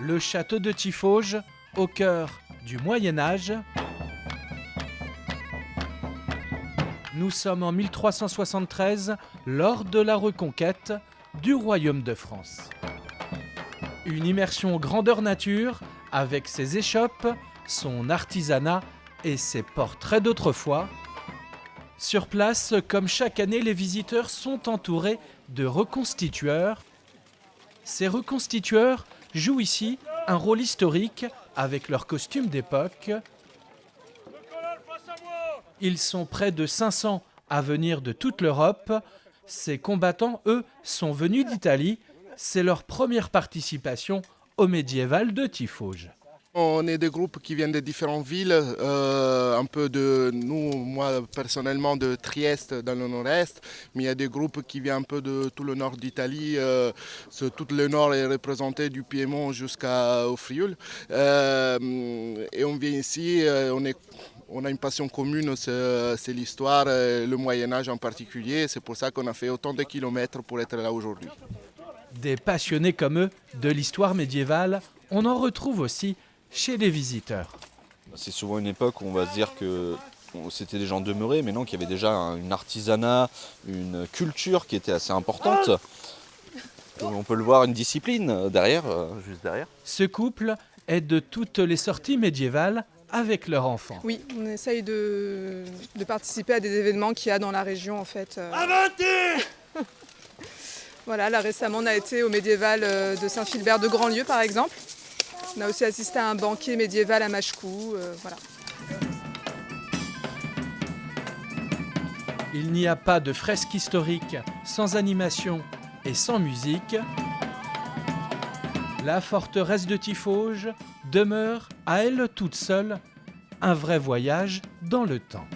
Le château de Tiffauges, au cœur du Moyen-Âge. Nous sommes en 1373, lors de la reconquête du Royaume de France. Une immersion grandeur nature, avec ses échoppes, son artisanat et ses portraits d'autrefois. Sur place, comme chaque année, les visiteurs sont entourés de reconstitueurs. Ces reconstitueurs jouent ici un rôle historique avec leurs costumes d'époque. Ils sont près de 500 à venir de toute l'Europe. Ces combattants, eux, sont venus d'Italie. C'est leur première participation au médiéval de Tiffauges. On est des groupes qui viennent de différentes villes, un peu de nous, moi personnellement de Trieste dans le nord-est, mais il y a des groupes qui viennent un peu de tout le nord d'Italie, tout le nord est représenté du Piémont jusqu'au Frioul. Et on vient ici, on a une passion commune, c'est l'histoire, le Moyen-Âge en particulier, c'est pour ça qu'on a fait autant de kilomètres pour être là aujourd'hui. Des passionnés comme eux de l'histoire médiévale, on en retrouve aussi chez les visiteurs. C'est souvent une époque où on va se dire que c'était des gens demeurés, mais non, qu'il y avait déjà un artisanat, une culture qui était assez importante. On peut le voir, une discipline derrière, juste derrière. Ce couple est de toutes les sorties médiévales avec leur enfant. Oui, on essaye de participer à des événements qu'il y a dans la région en fait. Voilà, là récemment on a été au médiéval de Saint-Philbert de Grandlieu par exemple. On a aussi assisté à un banquet médiéval à Machecou, voilà. Il n'y a pas de fresque historique sans animation et sans musique. La forteresse de Tiffauges demeure à elle toute seule un vrai voyage dans le temps.